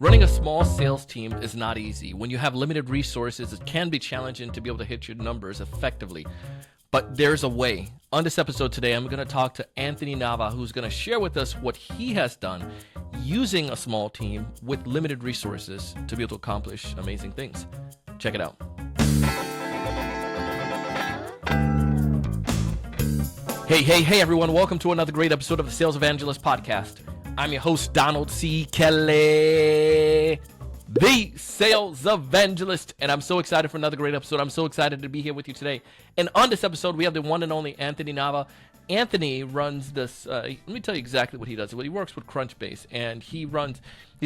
Running a small sales team is not easy. When you have limited resources, it can be challenging to be able to hit your numbers effectively. But there's a way. On this episode today, I'm going to talk to Anthony Nava, who's going to share with us what he has done using a small team with limited resources to be able to accomplish amazing things. Check it out. Hey, everyone. Welcome to another great episode of the Sales Evangelist Podcast. I'm your host, Donald C. Kelly, the Sales Evangelist, and I'm so excited for another great episode. I'm so excited to be here with you today. And on this episode, we have the one and only Anthony Nava. Anthony runs this, let me tell you exactly what he does. Well, he works with Crunchbase, and he's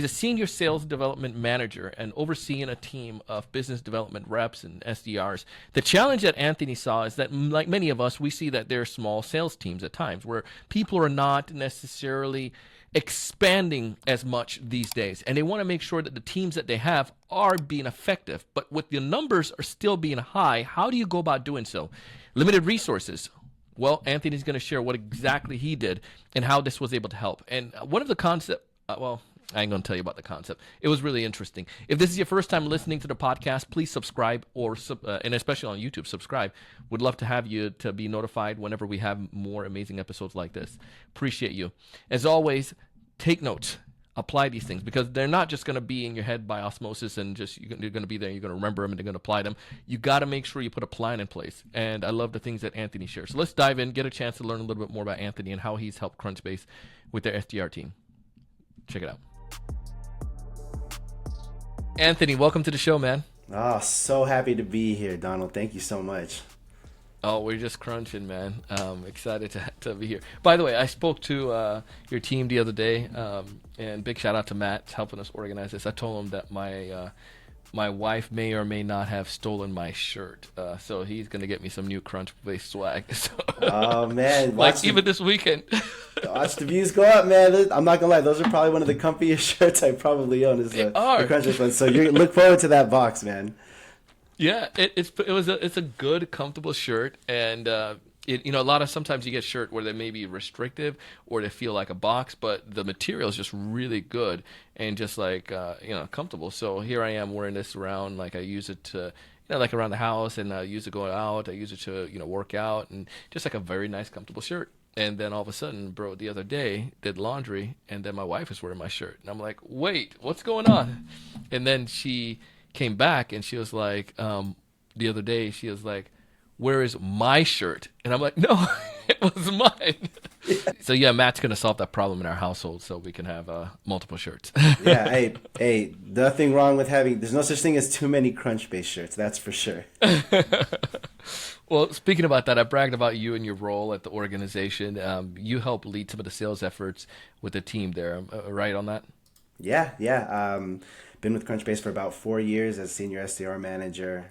a senior sales development manager and overseeing a team of business development reps and SDRs. The challenge that Anthony saw is that, like many of us, we see that there are small sales teams at times where people are not necessarily expanding as much these days, and they want to make sure that the teams that they have are being effective, but with the numbers are still being high. How do you go about doing so? Limited resources. Well, Anthony's going to share what exactly he did and how this was able to help. And one of the concept, I ain't going to tell you about the concept. It was really interesting. If this is your first time listening to the podcast, please subscribe, and especially on YouTube, subscribe. Would love to have you to be notified whenever we have more amazing episodes like this. Appreciate you. As always, take notes. Apply these things, because they're not just going to be in your head by osmosis and just you're going to be there, you're going to remember them, and they're going to apply them. You got to make sure you put a plan in place. And I love the things that Anthony shares. So let's dive in, get a chance to learn a little bit more about Anthony and how he's helped Crunchbase with their SDR team. Check it out. Anthony, welcome to the show, man. Oh, so happy to be here, Donald. Thank you so much. Oh, we're just crunching, man. Excited to be here. By the way, I spoke to your team the other day, and big shout out to Matt helping us organize this. I told him that my wife may or may not have stolen my shirt, so he's gonna get me some new Crunchbase swag. So, oh man, even this weekend. Watch the views go up, man. I'm not gonna lie; those are probably one of the comfiest shirts I probably own. Is the Crunchbase one. So you look forward to that box, man. Yeah, it's a good, comfortable shirt, and a lot of sometimes you get shirt where they may be restrictive or they feel like a box, but the material is just really good and just like comfortable. So here I am wearing this around, like I use it to like around the house, and I use it going out. I use it to work out, and just like a very nice, comfortable shirt. And then all of a sudden, bro, the other day did laundry, and then my wife was wearing my shirt, and I'm like, wait, what's going on? And then she came back and she was like, the other day she was like, where is my shirt? And I'm like, no, it was mine. So yeah, Matt's gonna solve that problem in our household so we can have multiple shirts. Yeah, hey, nothing wrong with there's no such thing as too many Crunchbase shirts, that's for sure. Well, speaking about that, I bragged about you and your role at the organization. You help lead some of the sales efforts with the team there, right on that? Yeah. Been with Crunchbase for about 4 years as senior SDR manager.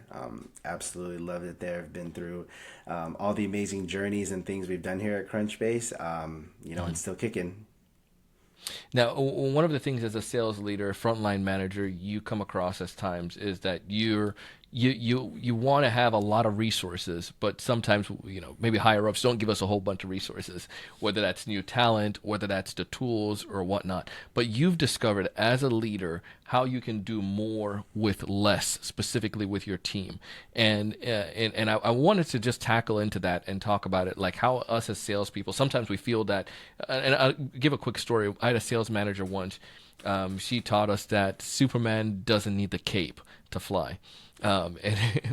Absolutely loved it there. I've been through all the amazing journeys and things we've done here at Crunchbase, and still kicking. Now, one of the things as a sales leader, frontline manager, you come across as times is that you want to have a lot of resources, but sometimes maybe higher ups don't give us a whole bunch of resources, whether that's new talent, whether that's the tools or whatnot. But you've discovered as a leader how you can do more with less, specifically with your team. And I wanted to just tackle into that and talk about it, like how us as salespeople, sometimes we feel that, and I'll give a quick story. I had a sales manager once. She taught us that Superman doesn't need the cape to fly. And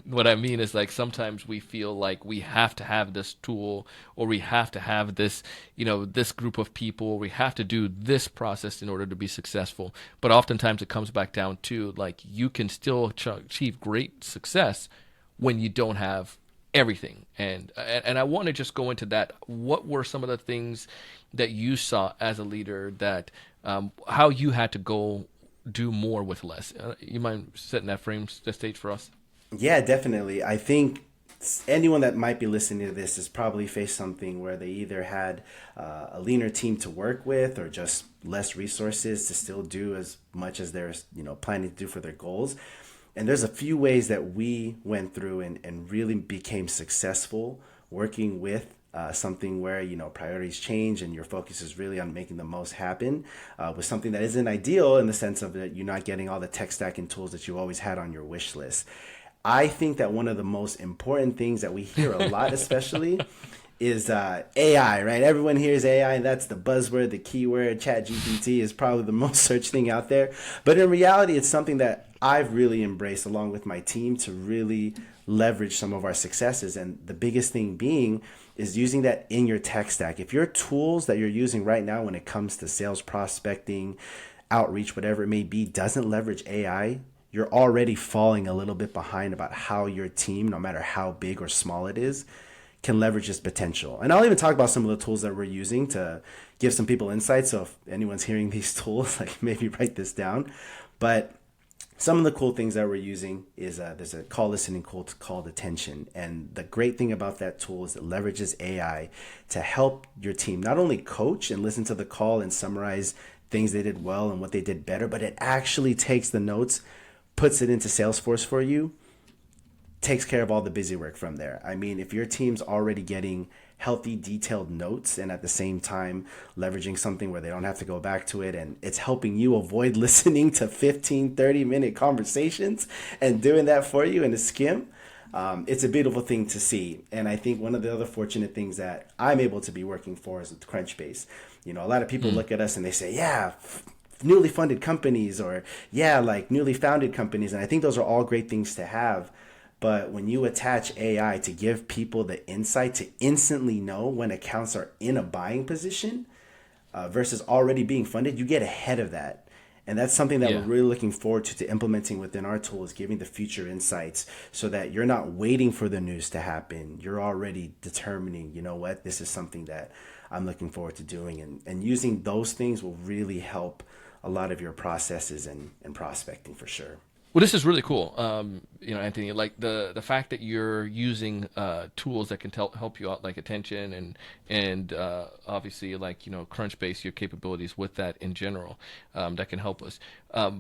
what I mean is, like, sometimes we feel like we have to have this tool, or we have to have this, this group of people, we have to do this process in order to be successful. But oftentimes it comes back down to, like, you can still achieve great success when you don't have everything. And I want to just go into that. What were some of the things that you saw as a leader that how you had to go do more with less? You mind setting that the stage for us? Yeah, definitely. I think anyone that might be listening to this has probably faced something where they either had a leaner team to work with, or just less resources to still do as much as they're planning to do for their goals. And there's a few ways that we went through and really became successful working with something where, priorities change and your focus is really on making the most happen with something that isn't ideal in the sense of that you're not getting all the tech stack and tools that you always had on your wish list. I think that one of the most important things that we hear a lot, especially, is AI, right? Everyone hears AI, and that's the buzzword, the keyword. ChatGPT is probably the most searched thing out there. But in reality, it's something that I've really embraced along with my team to really leverage some of our successes. And the biggest thing being is using that in your tech stack. If your tools that you're using right now when it comes to sales prospecting, outreach, whatever it may be, doesn't leverage AI, you're already falling a little bit behind about how your team, no matter how big or small it is, can leverage its potential. And I'll even talk about some of the tools that we're using to give some people insight. So if anyone's hearing these tools, like maybe write this down. But some of the cool things that we're using is there's a call listening tool called Attention. And the great thing about that tool is it leverages AI to help your team not only coach and listen to the call and summarize things they did well and what they did better, but it actually takes the notes, puts it into Salesforce for you, takes care of all the busy work from there. I mean, if your team's already getting healthy, detailed notes and at the same time leveraging something where they don't have to go back to it and it's helping you avoid listening to 15, 30-minute conversations and doing that for you in a skim, it's a beautiful thing to see. And I think one of the other fortunate things that I'm able to be working for is with Crunchbase. A lot of people look at us and they say, yeah, newly funded companies or like newly founded companies. And I think those are all great things to have. But when you attach AI to give people the insight to instantly know when accounts are in a buying position versus already being funded, you get ahead of that. And that's something that we're really looking forward to implementing within our tools, giving the future insights so that you're not waiting for the news to happen. You're already determining, this is something that I'm looking forward to doing. And using those things will really help a lot of your processes and prospecting for sure. Well, this is really cool, Anthony. Like the fact that you're using tools that can help you out, like Attention and obviously like Crunchbase, your capabilities with that in general, that can help us.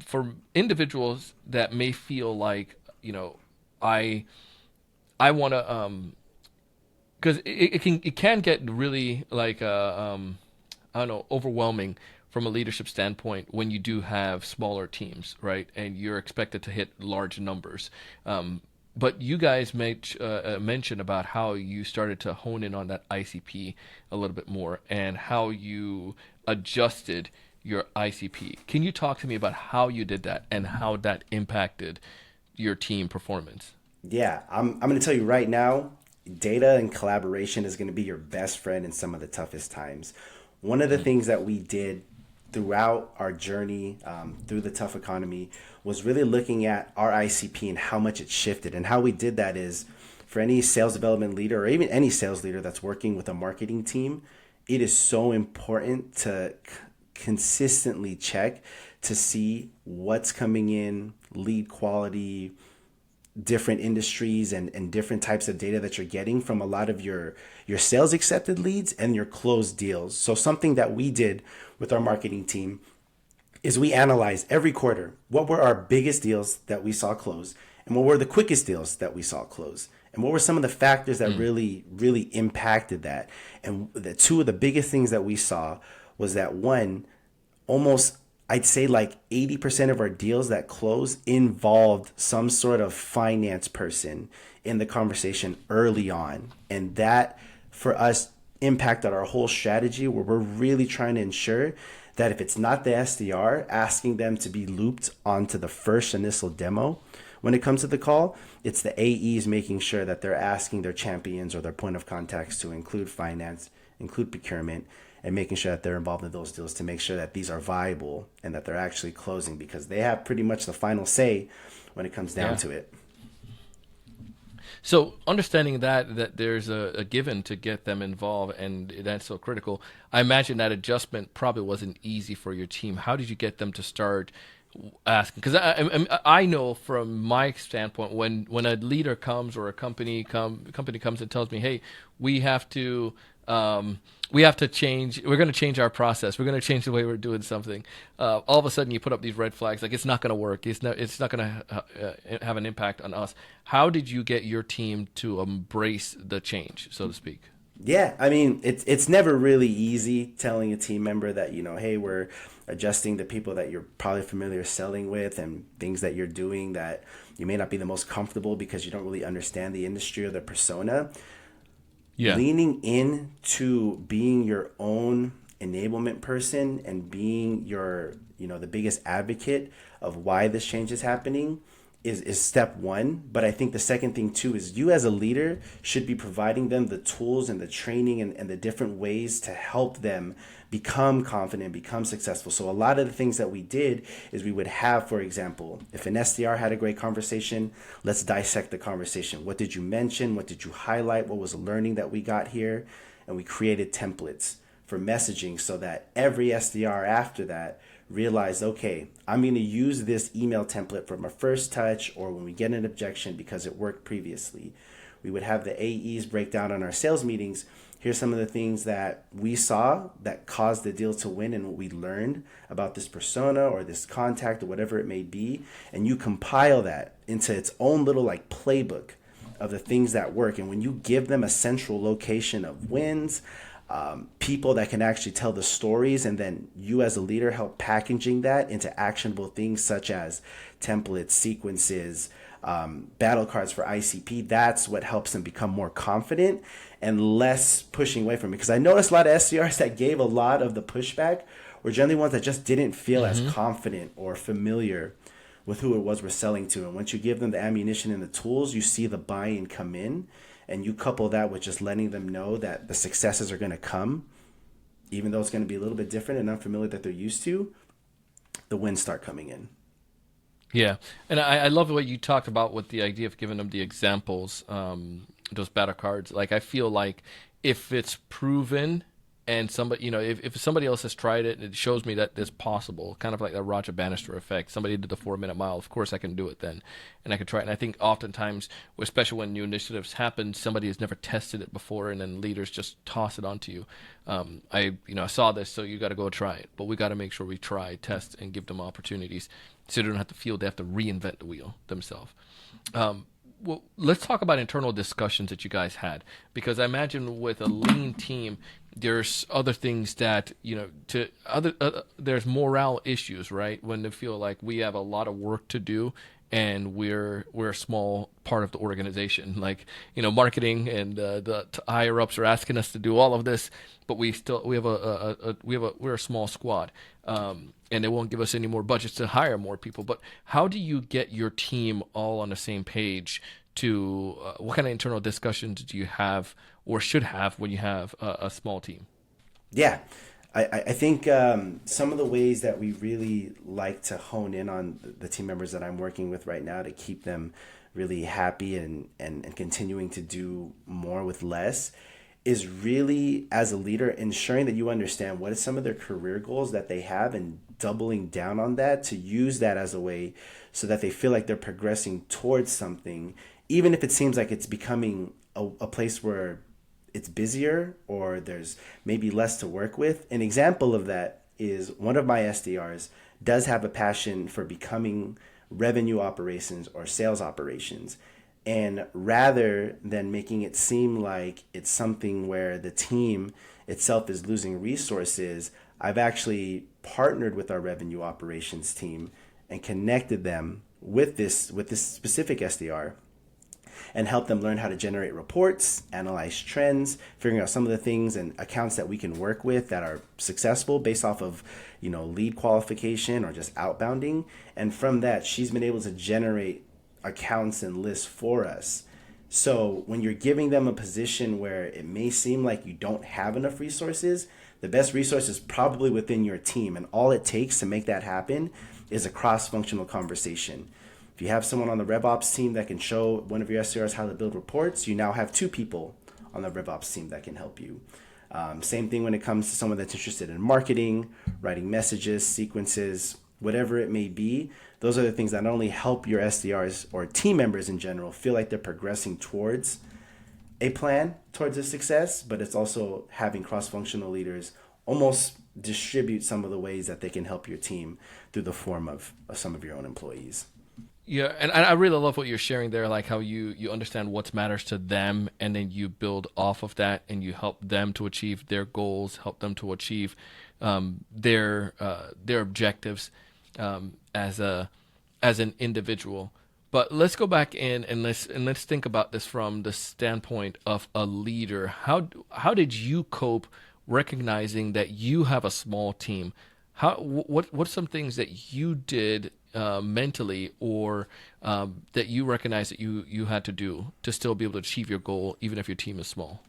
For individuals that may feel like I want to, because it can get really like I don't know, overwhelming from a leadership standpoint when you do have smaller teams, right? And you're expected to hit large numbers. But you guys made mention about how you started to hone in on that ICP a little bit more and how you adjusted your ICP. Can you talk to me about how you did that and how that impacted your team performance? Yeah, I'm going to tell you right now, data and collaboration is going to be your best friend in some of the toughest times. One of the things that we did throughout our journey through the tough economy was really looking at our ICP and how much it shifted. And how we did that is for any sales development leader or even any sales leader that's working with a marketing team, it is so important to consistently check to see what's coming in, lead quality, different industries and different types of data that you're getting from a lot of your sales accepted leads and your closed deals. So something that we did with our marketing team is we analyzed every quarter what were our biggest deals that we saw close and what were the quickest deals that we saw close and what were some of the factors that really impacted that. And the two of the biggest things that we saw was that one, almost I'd say like 80% of our deals that closed involved some sort of finance person in the conversation early on. And that for us impacted our whole strategy where we're really trying to ensure that if it's not the SDR, asking them to be looped onto the first initial demo when it comes to the call, it's the AEs making sure that they're asking their champions or their point of contacts to include finance, include procurement, and making sure that they're involved in those deals to make sure that these are viable and that they're actually closing because they have pretty much the final say when it comes down to it. So understanding that there's a given to get them involved and that's so critical, I imagine that adjustment probably wasn't easy for your team. How did you get them to start asking? Because I know from my standpoint, when a leader comes or a company comes and tells me, hey, we have to change. We're going to change our process. We're going to change the way we're doing something. All of a sudden, you put up these red flags, like it's not going to work. It's not going to have an impact on us. How did you get your team to embrace the change, so to speak? Yeah, I mean, it's never really easy telling a team member that, hey, we're adjusting the people that you're probably familiar selling with and things that you're doing that you may not be the most comfortable because you don't really understand the industry or the persona. Yeah. Leaning into being your own enablement person and being your, the biggest advocate of why this change is happening is step one. But I think the second thing too is you as a leader should be providing them the tools and the training and the different ways to help them become confident, become successful. So a lot of the things that we did is we would have, for example, if an SDR had a great conversation, let's dissect the conversation. What did you mention? What did you highlight? What was the learning that we got here? And we created templates for messaging so that every SDR after that realized, okay, I'm going to use this email template for my first touch or when we get an objection because it worked previously. We would have the AEs break down on our sales meetings. Here's some of the things that we saw that caused the deal to win and what we learned about this persona or this contact or whatever it may be. And you compile that into its own little like playbook of the things that work. And when you give them a central location of wins, people that can actually tell the stories, and then you as a leader help packaging that into actionable things such as templates, sequences, battle cards for ICP. That's what helps them become more confident and less pushing away from it. Because I noticed a lot of SDRs that gave a lot of the pushback were generally ones that just didn't feel as confident or familiar with who it was we're selling to. And once you give them the ammunition and the tools, you see the buy-in come in. And you couple that with just letting them know that the successes are going to come, even though it's going to be a little bit different and unfamiliar that they're used to, the wins start coming in. Yeah, and I love the way you talked about with the idea of giving them the examples, those battle cards. Like I feel like if it's proven and somebody, if somebody else has tried it and it shows me that it's possible, kind of like the Roger Bannister effect. Somebody did the 4-minute mile, of course I can do it then, and I can try it. And I think oftentimes, especially when new initiatives happen, somebody has never tested it before, and then leaders just toss it onto you. I saw this, so you got to go try it. But we got to make sure we try, test, and give them opportunities, so they don't have to feel they have to reinvent the wheel themselves. Well, let's talk about internal discussions that you guys had, because I imagine with a lean team, there's other things that there's morale issues, right? When they feel like we have a lot of work to do and we're a small part of the organization, like marketing and the higher ups are asking us to do all of this, but we're a small squad, and they won't give us any more budgets to hire more people. But how do you get your team all on the same page? To what kind of internal discussions do you have or should have when you have a small team? Yeah, I think some of the ways that we really like to hone in on the team members that I'm working with right now to keep them really happy and continuing to do more with less is really, as a leader, ensuring that you understand what is some of their career goals that they have and doubling down on that to use that as a way so that they feel like they're progressing towards something, even if it seems like it's becoming a place where it's busier or there's maybe less to work with. An example of that is one of my SDRs does have a passion for becoming revenue operations or sales operations. And rather than making it seem like it's something where the team itself is losing resources, I've actually partnered with our revenue operations team and connected them with this specific SDR and help them learn how to generate reports, analyze trends, figuring out some of the things and accounts that we can work with that are successful based off of, lead qualification or just outbounding. And from that, she's been able to generate accounts and lists for us. So when you're giving them a position where it may seem like you don't have enough resources, the best resource is probably within your team. And all it takes to make that happen is a cross-functional conversation. If you have someone on the RevOps team that can show one of your SDRs how to build reports, you now have 2 people on the RevOps team that can help you. Same thing when it comes to someone that's interested in marketing, writing messages, sequences, whatever it may be. Those are the things that not only help your SDRs or team members in general feel like they're progressing towards a plan, towards a success, but it's also having cross-functional leaders almost distribute some of the ways that they can help your team through the form of some of your own employees. Yeah, and I really love what you're sharing there, like how you understand what matters to them, and then you build off of that, and you help them to achieve their goals, help them to achieve their objectives as an individual. But let's go back in and let's think about this from the standpoint of a leader. How did you cope recognizing that you have a small team? What's some things that you did mentally, or that you recognize that you had to do to still be able to achieve your goal, even if your team is small?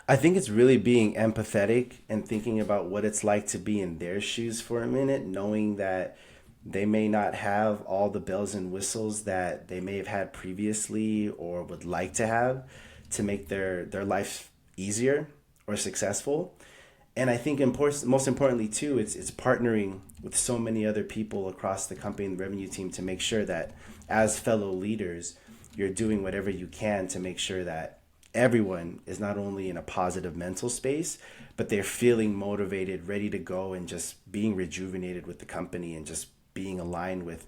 I think it's really being empathetic and thinking about what it's like to be in their shoes for a minute, knowing that they may not have all the bells and whistles that they may have had previously or would like to have to make their life easier or successful. And I think most importantly too, it's partnering with so many other people across the company and the revenue team to make sure that as fellow leaders, you're doing whatever you can to make sure that everyone is not only in a positive mental space, but they're feeling motivated, ready to go, and just being rejuvenated with the company and just being aligned with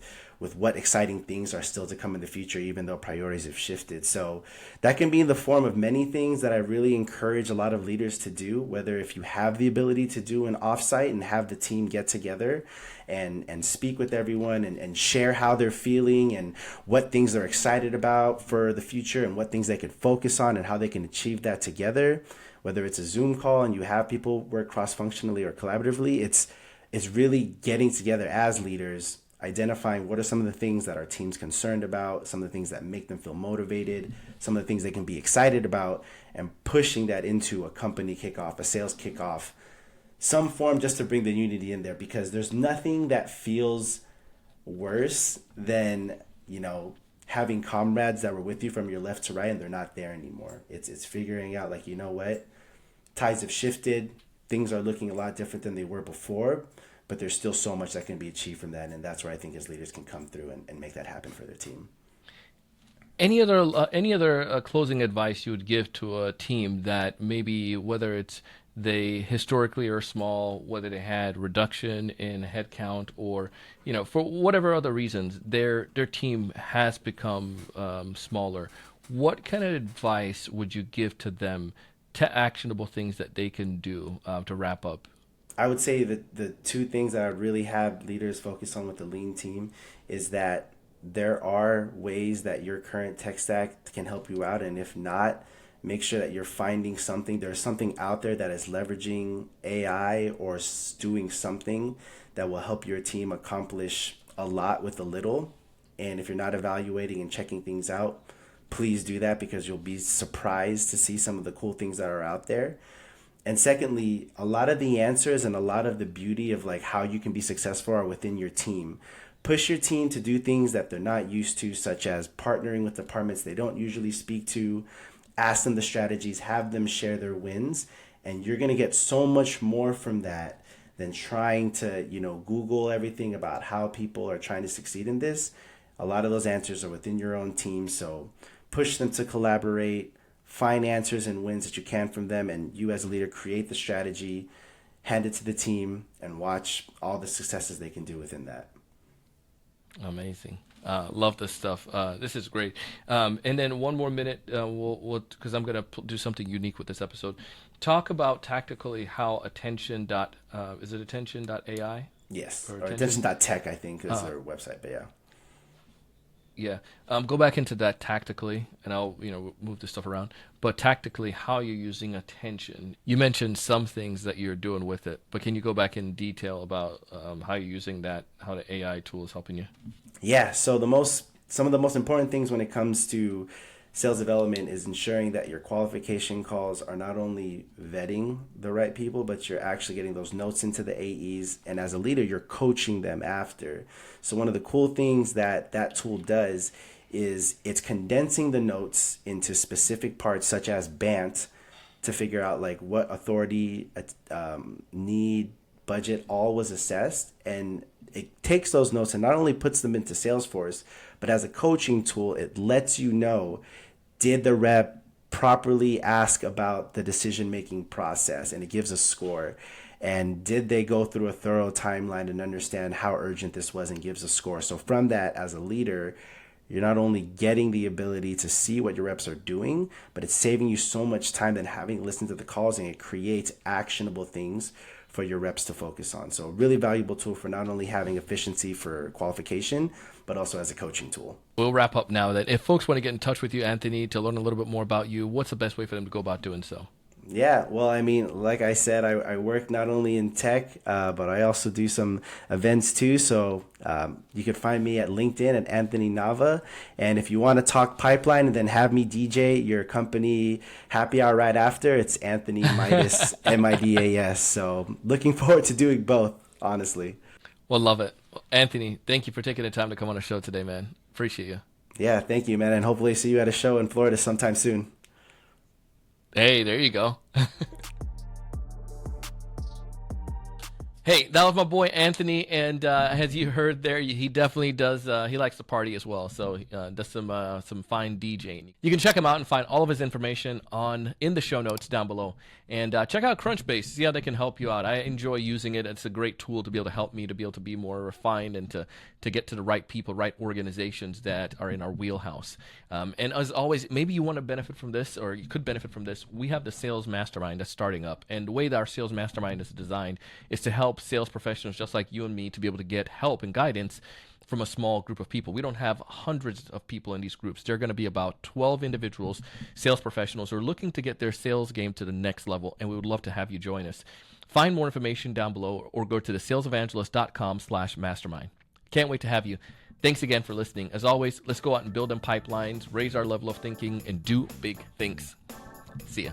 what exciting things are still to come in the future, even though priorities have shifted. So that can be in the form of many things that I really encourage a lot of leaders to do, whether if you have the ability to do an offsite and have the team get together and speak with everyone and share how they're feeling and what things they're excited about for the future and what things they can focus on and how they can achieve that together. Whether it's a Zoom call and you have people work cross-functionally or collaboratively, it's really getting together as leaders, identifying what are some of the things that our team's concerned about, some of the things that make them feel motivated, some of the things they can be excited about, and pushing that into a company kickoff, a sales kickoff, some form, just to bring the unity in there, because there's nothing that feels worse than, having comrades that were with you from your left to right and they're not there anymore. It's figuring out, like, you know what, tides have shifted, things are looking a lot different than they were before, but there's still so much that can be achieved from that. And that's where I think as leaders can come through and make that happen for their team. Any other closing advice you would give to a team that maybe, whether it's they historically are small, whether they had reduction in headcount, or for whatever other reasons their team has become smaller? What kind of advice would you give to them, to actionable things that they can do to wrap up? I would say that the two things that I really have leaders focus on with the lean team is that there are ways that your current tech stack can help you out. And if not, make sure that you're finding something. There's something out there that is leveraging AI or doing something that will help your team accomplish a lot with a little. And if you're not evaluating and checking things out, please do that, because you'll be surprised to see some of the cool things that are out there. And secondly, a lot of the answers and a lot of the beauty of like how you can be successful are within your team. Push your team to do things that they're not used to, such as partnering with departments they don't usually speak to. Ask them the strategies, have them share their wins, and you're going to get so much more from that than trying to, Google everything about how people are trying to succeed in this. A lot of those answers are within your own team, so push them to collaborate, find answers and wins that you can from them, and you as a leader create the strategy, hand it to the team, and watch all the successes they can do within that. Amazing. Love this stuff. This is great. And then one more minute, we'll because I'm going to do something unique with this episode. Talk about tactically how is it attention.ai? Yes, or attention.tech, I think, is their website, but yeah. Yeah. Go back into that tactically, and I'll move this stuff around. But tactically, how you're using attention. You mentioned some things that you're doing with it, but can you go back in detail about how you're using that, how the AI tool is helping you? Yeah. So some of the most important things when it comes to sales development is ensuring that your qualification calls are not only vetting the right people, but you're actually getting those notes into the AEs. And as a leader, you're coaching them after. So one of the cool things that tool does is it's condensing the notes into specific parts, such as BANT, to figure out like what authority, need, budget, all was assessed. And it takes those notes and not only puts them into Salesforce, but as a coaching tool, it lets you know, did the rep properly ask about the decision-making process? And it gives a score. And did they go through a thorough timeline and understand how urgent this was and gives a score? So from that, as a leader, you're not only getting the ability to see what your reps are doing, but it's saving you so much time than having listened to the calls, and it creates actionable things for your reps to focus on. So a really valuable tool for not only having efficiency for qualification, but also as a coaching tool. We'll wrap up now. That if folks want to get in touch with you, Anthony, to learn a little bit more about you, what's the best way for them to go about doing so? Yeah, well, I mean, like I said, I work not only in tech, but I also do some events too. So you can find me at LinkedIn at Anthony Nava. And if you want to talk pipeline and then have me DJ your company happy hour right after, it's Anthony Midas, Midas. So looking forward to doing both, honestly. Well, love it. Anthony, thank you for taking the time to come on the show today, man. Appreciate you. Yeah, thank you, man. And hopefully see you at a show in Florida sometime soon. Hey, there you go. Hey, that was my boy Anthony, and as you heard there, he definitely does. He likes to party as well, so does some fine DJing. You can check him out and find all of his information in the show notes down below. And check out Crunchbase, see how they can help you out. I enjoy using it. It's a great tool to be able to help me to be able to be more refined and to get to the right people, right organizations that are in our wheelhouse. And as always, maybe you want to benefit from this, or you could benefit from this. We have the Sales Mastermind that's starting up. And the way that our Sales Mastermind is designed is to help sales professionals just like you and me to be able to get help and guidance from a small group of people. We don't have hundreds of people in these groups. They're going to be about 12 individuals, sales professionals who are looking to get their sales game to the next level, and we would love to have you join us. Find more information down below or go to thesalesevangelist.com/mastermind. Can't wait to have you. Thanks again for listening. As always, let's go out and build them pipelines, raise our level of thinking, and do big things. See ya.